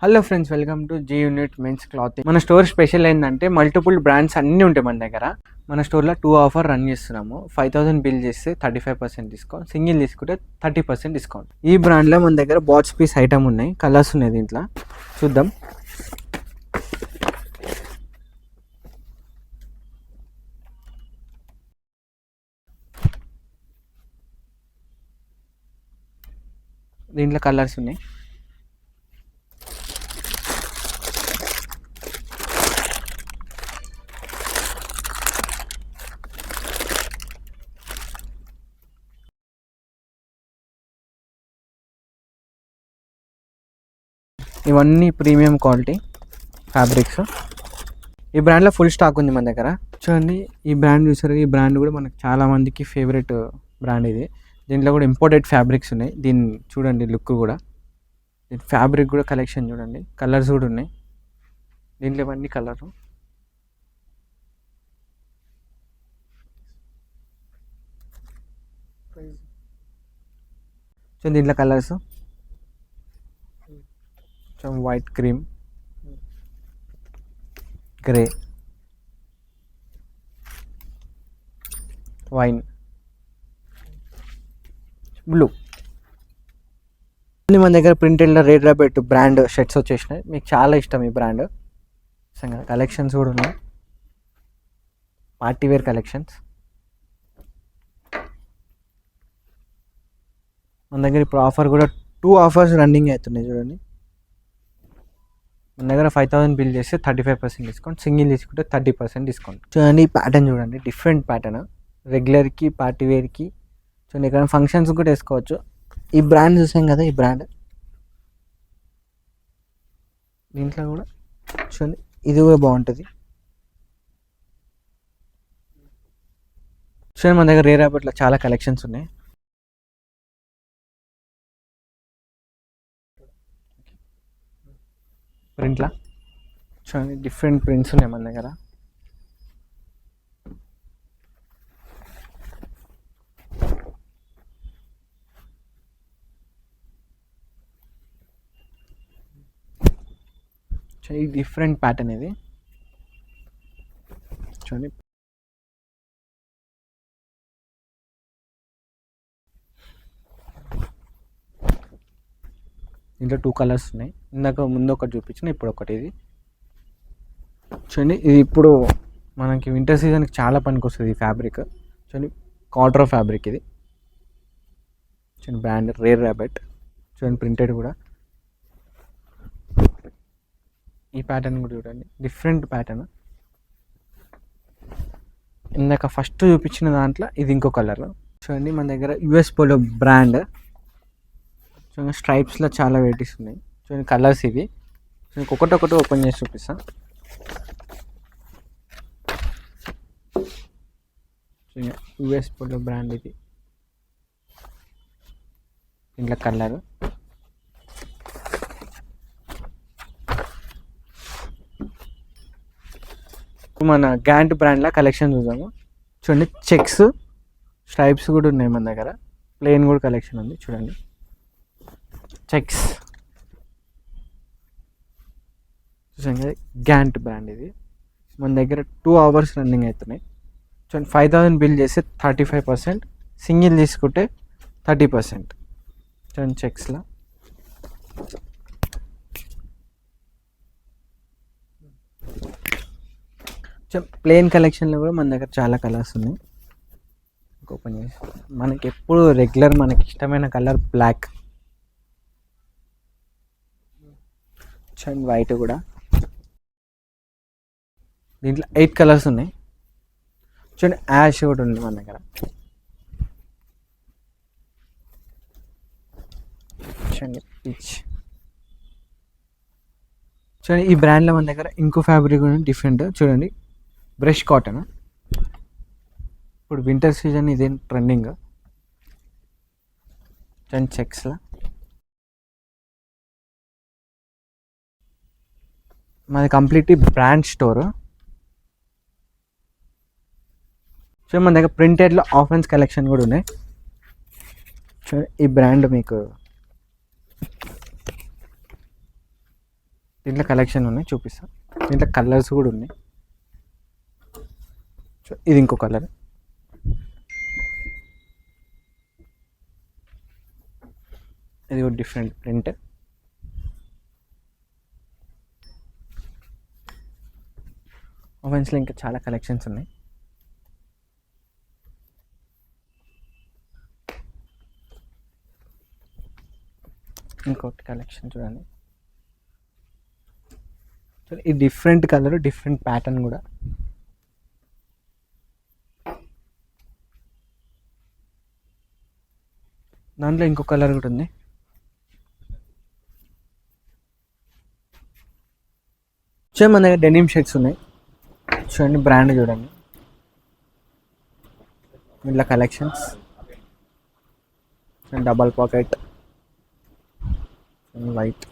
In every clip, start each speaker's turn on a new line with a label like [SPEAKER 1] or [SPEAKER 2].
[SPEAKER 1] Hello friends, welcome to G unit men's clothing. మన store special ఏంటంటే multiple brands అన్నీ ఉంటాయి మన దగ్గర. మన స్టోర్లో 2 ఆఫర్ రన్ చేస్తున్నాము. 5,000 బిల్ చేస్తే 35% డిస్కౌంట్, సింగిల్ తీసుకుంటే 30% డిస్కౌంట్. ఈ బ్రాండ్లో మన దగ్గర బాక్స్ పీస్ ఐటమ్ ఉన్నాయి, కలర్స్ ఉన్నాయి. దీంట్లో చూద్దాం. దీంట్లో కలర్స్ ఉన్నాయి. ఇవన్నీ ప్రీమియం క్వాలిటీ ఫ్యాబ్రిక్స్. ఈ బ్రాండ్లో ఫుల్ స్టాక్ ఉంది మన దగ్గర. చూడండి, ఈ బ్రాండ్ చూసారు. ఈ బ్రాండ్ కూడా మనకు చాలా మందికి ఫేవరెట్ బ్రాండ్ ఇది. దీంట్లో కూడా ఇంపోర్టెడ్ ఫ్యాబ్రిక్స్ ఉన్నాయి. దీన్ని చూడండి, లుక్ కూడా, దీని ఫ్యాబ్రిక్ కూడా కలెక్షన్ చూడండి, కలర్స్ కూడా ఉన్నాయి దీంట్లో. ఇవన్నీ కలరు సో దీంట్లో colours white, cream, grey, wine, blue. మన దగ్గర ప్రింటెడ్లో రెడ్ రాబిట్ బ్రాండ్ షర్ట్స్ వచ్చేసినాయి. మీకు చాలా ఇష్టం ఈ బ్రాండ్. కలెక్షన్స్ కూడా ఉన్నాయి, పార్టీ వేర్ కలెక్షన్స్. మన దగ్గర ఇప్పుడు ఆఫర్ కూడా 2 ఆఫర్స్ రన్నింగ్ అవుతున్నాయి. చూడండి, మన దగ్గర 5,000 బిల్ చేస్తే 35% డిస్కౌంట్, సింగిల్ తీసుకుంటే 30% డిస్కౌంట్. చూడండి, ఈ ప్యాటర్న్ చూడండి, డిఫరెంట్ ప్యాటర్న్. రెగ్యులర్కి, పార్టీ వేర్కి, చూడండి, ఇక్కడ ఫంక్షన్స్ కూడా వేసుకోవచ్చు. ఈ బ్రాండ్ చూసాం కదా, ఈ బ్రాండ్ దీంట్లో కూడా చూడండి, ఇది కూడా బాగుంటుంది. చూడండి, మన దగ్గర రేర్ రాబిట్లో చాలా కలెక్షన్స్ ఉన్నాయి. ప్రింట్లా చూడండి, డిఫరెంట్ ప్రింట్స్ ఉన్నాయి మన దగ్గర. ఈ డిఫరెంట్ ప్యాటర్న్ ఇది చూడండి. దీంట్లో 2 కలర్స్ ఉన్నాయి. ఇందాక ముందు ఒకటి చూపించిన, ఇప్పుడు ఒకటి. ఇది చూడండి, ఇది ఇప్పుడు మనకి వింటర్ సీజన్కి చాలా పనికి వస్తుంది ఈ ఫ్యాబ్రిక్. చూడండి, కాటన్ ఫ్యాబ్రిక్ ఇది. చూడండి, బ్రాండ్ రేర్ రాబిట్. చూడండి, ప్రింటెడ్ కూడా. ఈ ప్యాటర్న్ కూడా చూడండి, డిఫరెంట్ ప్యాటర్న్. ఇందాక ఫస్ట్ చూపించిన దాంట్లో ఇది ఇంకో కలర్. చూడండి, మన దగ్గర యుఎస్ పోలో బ్రాండ్. చూడండి, స్ట్రైప్స్లో చాలా వెరైటీస్ ఉన్నాయి. చూడండి, కలర్స్ ఇవి. చూడండి, ఒకటి ఓపెన్ చేసి చూపిస్తాను. చూడండి, యుఎస్ పోలో బ్రాండ్ ఇది. ఇంట్లో కలర్. మన గ్యాంట్ బ్రాండ్లో కలెక్షన్ చూద్దాము. చూడండి, చెక్స్, స్ట్రైప్స్ కూడా ఉన్నాయి మన దగ్గర. ప్లెయిన్ కూడా కలెక్షన్ ఉంది. చూడండి, చెక్స్. చూసాం, గ్యాంట్ బ్రాండ్ ఇది. మన దగ్గర 2 అవర్స్ రన్నింగ్ అవుతున్నాయి. చూడండి, 5,000 బిల్ చేస్తే 35%, సింగిల్ తీసుకుంటే 30%. చూడండి, చెక్స్లో. ప్లెయిన్ కలెక్షన్లో కూడా మన దగ్గర చాలా కలర్స్ ఉన్నాయి. ఓపెన్ చేసి, మనకి ఎప్పుడు రెగ్యులర్ మనకి ఇష్టమైన కలర్ బ్లాక్. చూడండి, వైట్ కూడా. దీంట్లో 8 కలర్స్ ఉన్నాయి. చూడండి, యాష్ కూడా ఉంది మన దగ్గర. చూడండి, పీచ్. చూడండి, ఈ బ్రాండ్లో మన దగ్గర ఇంకో ఫ్యాబ్రిక్ కూడా డిఫరెంట్. చూడండి, బ్రష్ కాటన్. ఇప్పుడు వింటర్ సీజన్ ఇదే ట్రెండింగ్. చూడండి, చెక్స్లో. మాది కంప్లీట్లీ బ్రాండ్ స్టోర్. సో మన దగ్గర ప్రింటెడ్లో ఆఫెన్స్ కలెక్షన్ కూడా ఉన్నాయి. ఈ బ్రాండ్ మీకు దీంట్లో కలెక్షన్ ఉన్నాయి, చూపిస్తాను. దీంట్లో కలర్స్ కూడా ఉన్నాయి. ఇది ఇంకో కలర్, ఇది ఒక డిఫరెంట్ ప్రింట్. ఓవెన్స్లో ఇంకా చాలా కలెక్షన్స్ ఉన్నాయి. ఇంకోటి కలెక్షన్ చూడండి, ఈ డిఫరెంట్ కలర్, డిఫరెంట్ ప్యాటర్న్ కూడా. దాంట్లో ఇంకో కలర్ కూడా ఉంది. చూడండి మన దగ్గర డెనిమ్ షర్ట్స్ ఉన్నాయి. చూడండి బ్రాండ్ చూడండి, ఇలా కలెక్షన్స్. Double pocket, white.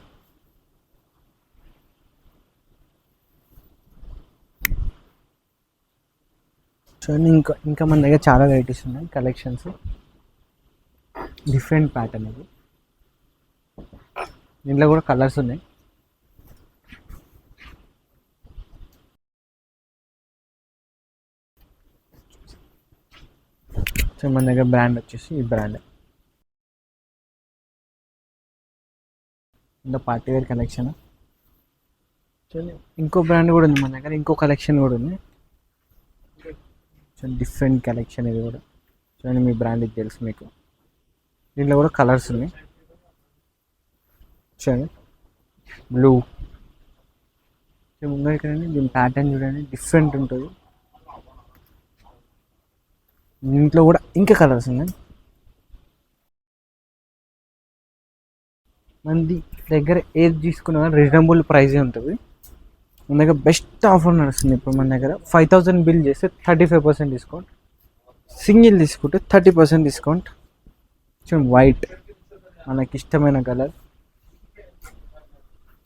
[SPEAKER 1] చూడండి ఇంకా మన దగ్గర చాలా వెరైటీస్ ఉన్నాయి, కలెక్షన్స్. డిఫరెంట్ ప్యాటర్న్ ఇది. దీంట్లో కూడా కలర్స్ ఉన్నాయి. సో మన దగ్గర బ్రాండ్ వచ్చేసి ఈ బ్రాండ్. ఇంత పార్టీ వేర్ కలెక్షన్. చూడండి ఇంకో బ్రాండ్ కూడా ఉంది మన దగ్గర, ఇంకో కలెక్షన్ కూడా ఉంది. చూడండి డిఫరెంట్ కలెక్షన్ ఇది కూడా. చూడండి మీ బ్రాండ్ ఇది తెలుసు మీకు. దీంట్లో కూడా కలర్స్ ఉన్నాయి. చూడండి బ్లూ. ముందు ఇక్కడ దీని ప్యాటర్న్ చూడండి, డిఫరెంట్ ఉంటుంది. దీంట్లో కూడా ఇంకా కలర్స్ ఉన్నాయి. మన దగ్గర ఏది తీసుకున్నా రీజనబుల్ ప్రైజే ఉంటుంది. మన దగ్గర బెస్ట్ ఆఫర్ నడుస్తుంది ఇప్పుడు. మన దగ్గర 5000 బిల్ చేస్తే 35% డిస్కౌంట్, సింగిల్ తీసుకుంటే 30% డిస్కౌంట్. చూడండి వైట్ మనకి ఇష్టమైన కలర్.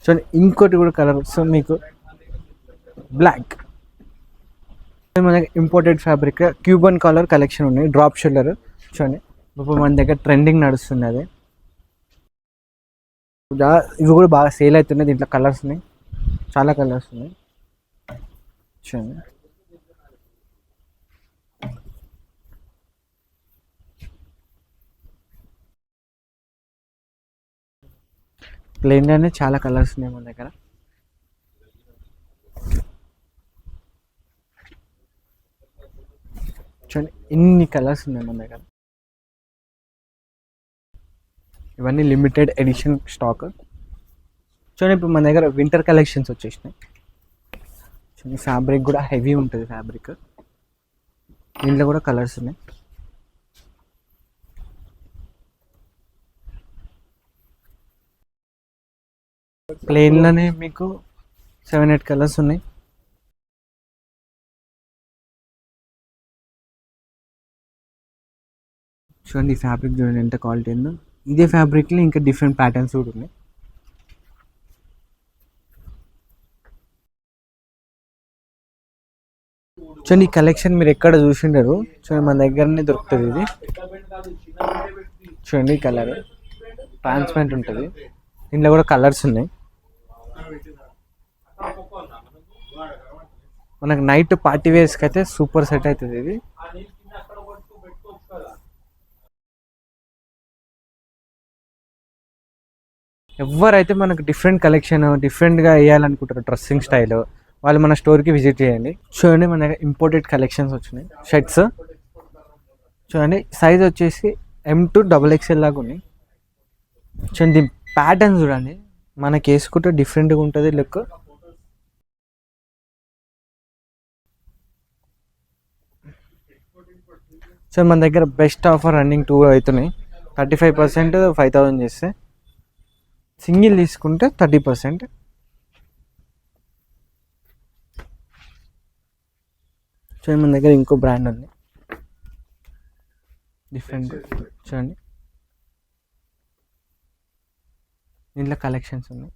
[SPEAKER 1] చూడండి ఇంకోటి కూడా కలర్ వస్తుంది మీకు, బ్లాక్. మన దగ్గర imported fabric Cuban colour collection ఉన్నాయి, డ్రాప్ షోల్డర్. చూడండి ఇప్పుడు మన దగ్గర ట్రెండింగ్ నడుస్తుంది అది. ఇవి కూడా బాగా సేల్ అవుతున్నాయి. దీంట్లో కలర్స్ ఉన్నాయి, చాలా కలర్స్ ఉన్నాయి. చూడండి ప్లెయిన్లోనే చాలా కలర్స్ ఉన్నాయి మన దగ్గర. చూడండి ఇన్ని కలర్స్ ఉన్నాయి మన దగ్గర. ఇవన్నీ లిమిటెడ్ ఎడిషన్ స్టాక్. చూడండి ఇప్పుడు మన దగ్గర వింటర్ కలెక్షన్స్ వచ్చేసినాయి. చూడండి ఫ్యాబ్రిక్ కూడా హెవీ ఉంటుంది ఫ్యాబ్రిక్. దీంట్లో కూడా కలర్స్ ఉన్నాయి. ప్లెయిన్లోనే మీకు 7-8 కలర్స్ ఉన్నాయి. చూడండి ఈ ఫ్యాబ్రిక్ చూడండి ఎంత క్వాలిటీ ఉందో. ఇదే ఫ్యాబ్రిక్లో ఇంకా డిఫరెంట్ ప్యాటర్న్స్ కూడా ఉన్నాయి. చూడండి ఈ కలెక్షన్ మీరు ఎక్కడ చూసిండరు. చూడండి మన దగ్గరనే దొరుకుతుంది ఇది. చూడండి ఈ కలర్ ట్రాన్స్పరెంట్ ఉంటుంది. దీంట్లో కూడా కలర్స్ ఉన్నాయి. మనకు నైట్ పార్టీ వేర్స్కి అయితే సూపర్ సెట్ అవుతుంది ఇది. ఎవరైతే మనకు డిఫరెంట్ కలెక్షన్ డిఫరెంట్గా వేయాలనుకుంటారు డ్రెస్సింగ్ స్టైల్, వాళ్ళు మన స్టోర్కి విజిట్ చేయండి. చూడండి మన దగ్గర ఇంపోర్టెడ్ కలెక్షన్స్ వచ్చినాయి షర్ట్స్. చూడండి సైజ్ వచ్చేసి M to XXL లాగా ఉన్నాయి. చూడండి ప్యాటర్న్ చూడండి, మనకి వేసుకుంటే డిఫరెంట్గా ఉంటుంది లుక్. సో మన దగ్గర బెస్ట్ ఆఫర్ రన్నింగ్ 2 అవుతున్నాయి. 35% 5000 చేస్తే, సింగిల్ తీసుకుంటే 30%. చూడండి మన దగ్గర ఇంకో బ్రాండ్ ఉంది డిఫరెంట్. చూడండి దీంట్లో కలెక్షన్స్ ఉన్నాయి.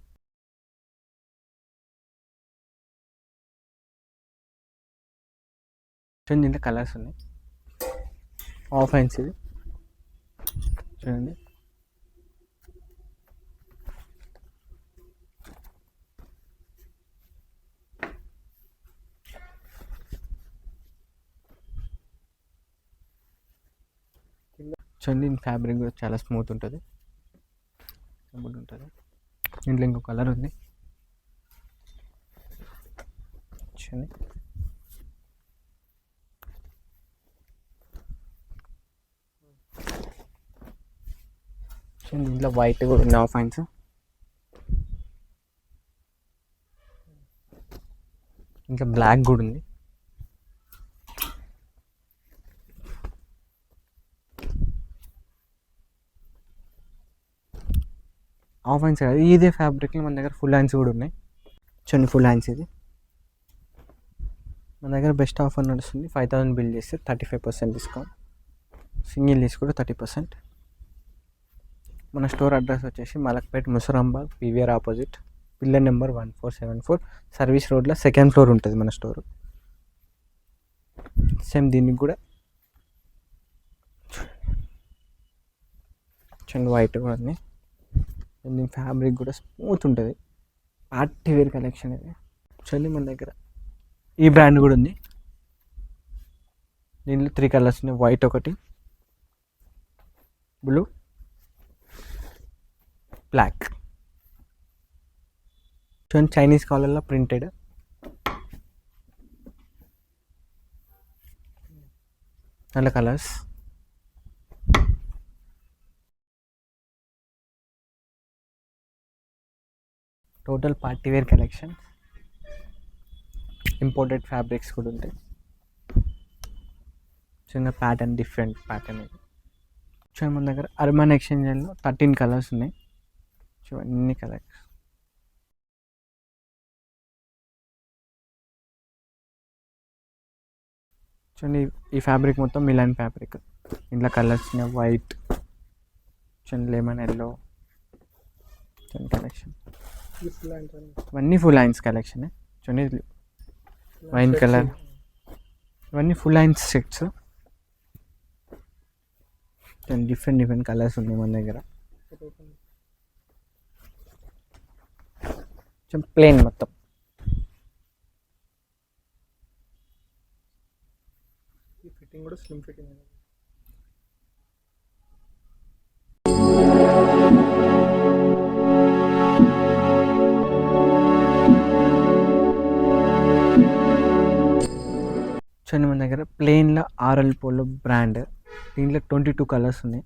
[SPEAKER 1] చూడండి దీంట్లో కలర్స్ ఉన్నాయి. ఆఫ్ హ్యాండ్స్ ఇది చూడండి. చూడండి ఫ్యాబ్రిక్ కూడా చాలా స్మూత్ ఉంటుంది, స్మూత్ ఉంటుంది. దీంట్లో ఇంకో కలర్ ఉంది చూడండి. చూడండి దీంట్లో వైట్ కూడా ఉంది ఆఫ్ హ్యాండ్స్. ఇంకా బ్లాక్ కూడా ఉంది. ఆఫ్ హ్యాండ్స్ కాదు, ఇదే ఫ్యాబ్రిక్లో మన దగ్గర ఫుల్ హ్యాండ్స్ కూడా ఉన్నాయి. చూడండి ఫుల్ హ్యాండ్స్ ఇది మన దగ్గర బెస్ట్ ఆఫర్ నడుస్తుంది. 5000 బిల్ చేస్తే 35% డిస్కౌంట్, సింగిల్ తీసుకుంటే 30%. మన స్టోర్ అడ్రస్ వచ్చేసి Malakpet Musarambagh PVR opposite, pillar number 1474, service రోడ్లో సెకండ్ ఫ్లోర్ ఉంటుంది మన స్టోరు. సేమ్ దీనికి కూడా చూడండి వైట్ కూడా ఉంది. దీని ఫ్యాబ్రిక్ కూడా స్మూత్ ఉంటుంది, పార్టీ వేర్ కలెక్షన్ ఇది. చూడండి మన దగ్గర ఈ బ్రాండ్ కూడా ఉంది. దీంట్లో 3 కలర్స్ ఉన్నాయి, వైట్ ఒకటి, బ్లూ, బ్లాక్. చూడండి చైనీస్ కాలర్లో ప్రింటెడ్, நல்ல colours. Total party wear collection, imported fabrics కూడా ఉంటాయి. చిన్న ప్యాటర్న్, డిఫరెంట్ ప్యాటర్న్ ఇది. చూడండి మన దగ్గర అర్బన్ ఎక్స్చేంజ్లో 13 కలర్స్ ఉన్నాయి. చూడండి అన్ని కలర్స్. చూడండి ఈ ఫ్యాబ్రిక్ మొత్తం మిలాన్ ఫ్యాబ్రిక్. ఇంట్లో కలర్స్ ఉన్నాయి, వైట్, చూడండి లెమన్ ఎల్లో, చూడండి కలెక్షన్ ఇవన్నీ ఫుల్ హ్యాండ్స్ కలెక్షన్. చూడండి వైన్ కలర్, ఇవన్నీ full hands sets. Different different colours ఉన్నాయి మన దగ్గర. ప్లేన్ మొత్తం. ఫిట్టింగ్ కూడా స్లిమ్ ఫిట్టింగ్. చూడండి మన దగ్గర ప్లెయిన్లో ఆర్ఎల్ పోలో బ్రాండ్, దీంట్లో 22 కలర్స్ ఉన్నాయి.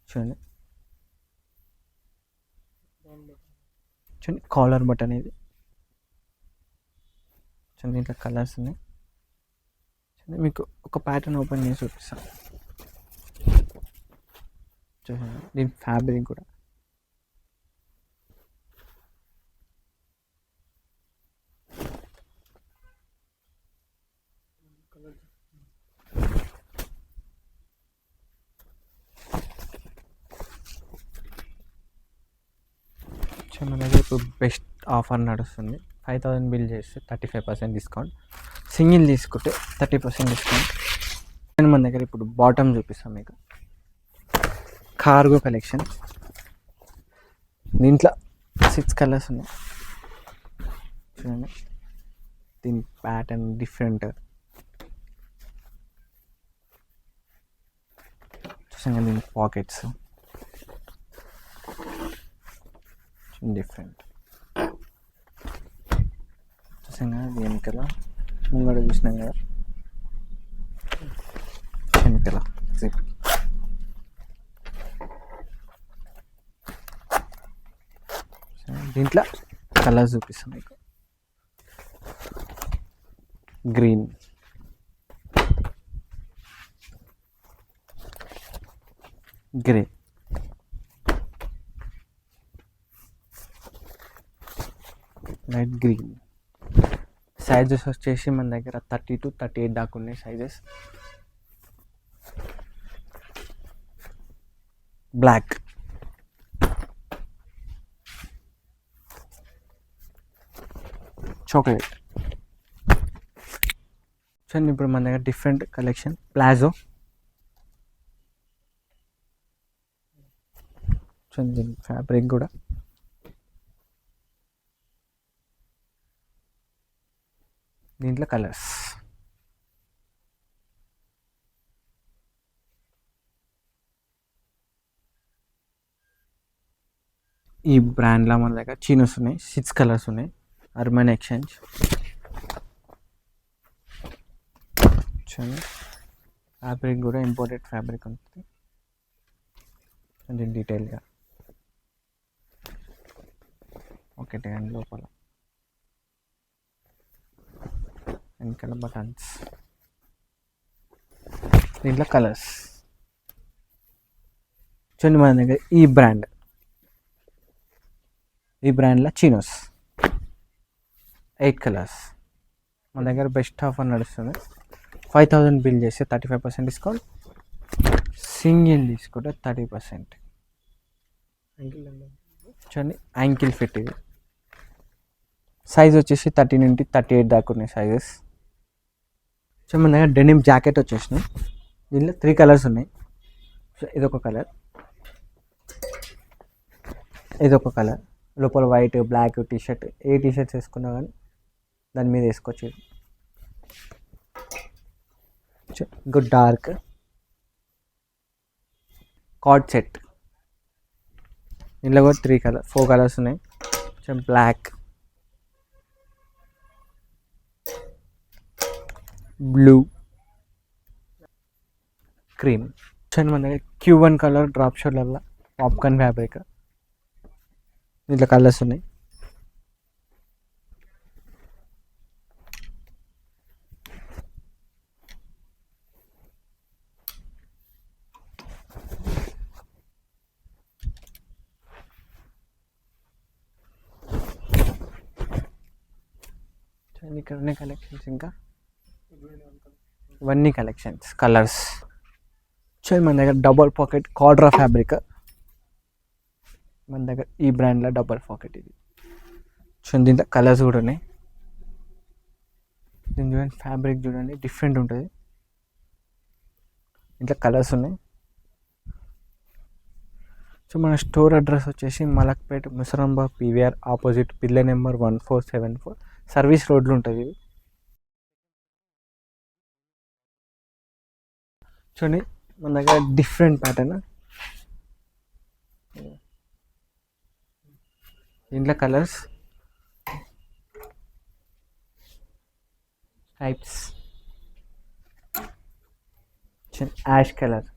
[SPEAKER 1] చూడండి చూడండి కాలర్ బటన్ ఇది. చూడండి దీంట్లో కలర్స్ ఉన్నాయి. చూడండి మీకు ఒక ప్యాటర్న్ ఓపెన్ చేసి చూపిస్తాను. చూడండి దీని ఫ్యాబ్రిక్ కూడా మన దగ్గర ఇప్పుడు బెస్ట్ ఆఫర్ నడుస్తుంది. 5000 బిల్ చేస్తే 35% డిస్కౌంట్, సింగిల్ తీసుకుంటే 30% డిస్కౌంట్. నేను మన దగ్గర ఇప్పుడు బాటమ్ చూపిస్తాను మీకు. కార్గో కలెక్షన్, దీంట్లో 6 కలర్స్ ఉన్నాయి. చూడండి దీని ప్యాటర్న్ డిఫరెంట్. చూసాను దీని పాకెట్స్ డిఫరెంట్. చూసాం కదా వెనకాల, ముంగడ చూసినాం కదా వెనకాల. దీంట్లో కలర్స్ చూపిస్తాం మీకు. Green, grey, light green. Sizes వచ్చేసి మన దగ్గర 30 to 38 దాకా ఉన్నాయి సైజెస్. Black, chocolate. చూడండి ఇప్పుడు మన దగ్గర డిఫరెంట్ కలెక్షన్. ప్లాజో, చూడండి ఫ్యాబ్రిక్ కూడా. దీంట్లో కలర్స్ ఈ బ్రాండ్లో మన దగ్గర చీనోస్ ఉన్నాయి, 6 కలర్స్ ఉన్నాయి. అర్మన్ ఎక్స్చేంజ్ చూడండి, ఫ్యాబ్రిక్ కూడా ఇంపోర్టెడ్ ఫ్యాబ్రిక్ ఉంటుంది. కొంచెం డీటెయిల్గా ఒకటి అండ్ లోపల వెనకాల బటన్స్. దీంట్లో కలర్స్ చూడండి, మన దగ్గర ఈ బ్రాండ్లో చీనోస్ 8 కలర్స్. మన దగ్గర బెస్ట్ ఆఫర్ నడుస్తుంది. 5,000 బిల్ చేస్తే 35% డిస్కౌంట్, సింగిల్ తీసుకుంటే 30%. చూడండి యాంకిల్ ఫిట్, ఇది సైజ్ వచ్చేసి 30 నుండి 38 దాకా ఉన్నాయి సైజెస్. సో మన దగ్గర డెనిమ్ జాకెట్ వచ్చేసినాయి. దీనిలో 3 కలర్స్ ఉన్నాయి. సో ఇదొక కలర్, ఇదొక కలర్, లోపల వైట్ బ్లాక్ టీషర్ట్, ఏ టీషర్ట్స్ వేసుకున్నా కానీ దాని మీద వేసుకోవచ్చు. గుడ్ డార్క్ కార్డ్ సెట్, ఇందులో కూడా 4 కలర్స్ ఉన్నాయి. Black, blue, cream. మన దగ్గర Q1 కలర్ డ్రాప్ షోల్డర్లో పాప్కార్న్ ఫ్యాబ్రిక్, దీంట్లో కలర్స్ ఉన్నాయి. ఇక్కడ ఉన్నాయి కలెక్షన్స్, ఇంకా ఇవన్నీ కలెక్షన్స్ కలర్స్. చూడండి మన దగ్గర డబల్ పాకెట్ కార్డ్రా ఫ్యాబ్రిక్, మన దగ్గర ఈ బ్రాండ్లో డబల్ పాకెట్. ఇది చూడండి, దీంట్లో కలర్స్ కూడా ఉన్నాయి. దీని చూడండి ఫ్యాబ్రిక్ చూడండి డిఫరెంట్ ఉంటుంది. ఇంట్లో కలర్స్ ఉన్నాయి. సో మన స్టోర్ అడ్రస్ వచ్చేసి Malakpet Musarambagh PVR opposite pillar number 1474 service రోడ్లు ఉంటుంది. చూడండి మన దగ్గర డిఫరెంట్ ప్యాటర్న్, దీంట్లో colours types. Ash colour,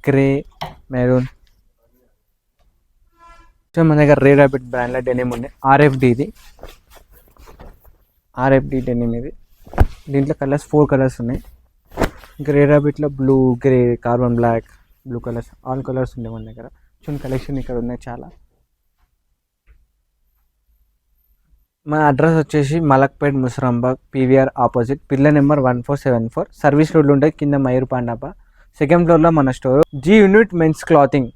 [SPEAKER 1] grey, maroon. So మన దగ్గర రేర్ ర్యాపిడ్ బ్రాండ్లో డెనిమ్ ఉన్నాయి. RFD డెనిమ్ ఇది. దీంట్లో కలర్స్ 4 కలర్స్ ఉన్నాయి. ఇంకా రేర్ ర్యాపిడ్లో blue, grey, carbon black, blue colours, all colours ఉన్నాయి మన దగ్గర. చూడండి కలెక్షన్ ఇక్కడ ఉన్నాయి చాలా. మన అడ్రస్ వచ్చేసి Malakpet Musarambagh PVR opposite pillar number 1474 service రోడ్లు ఉంటాయి. కింద మయూర్ పాండాప. సెకండ్ ఫ్లోర్లో మన store. G unit men's clothing.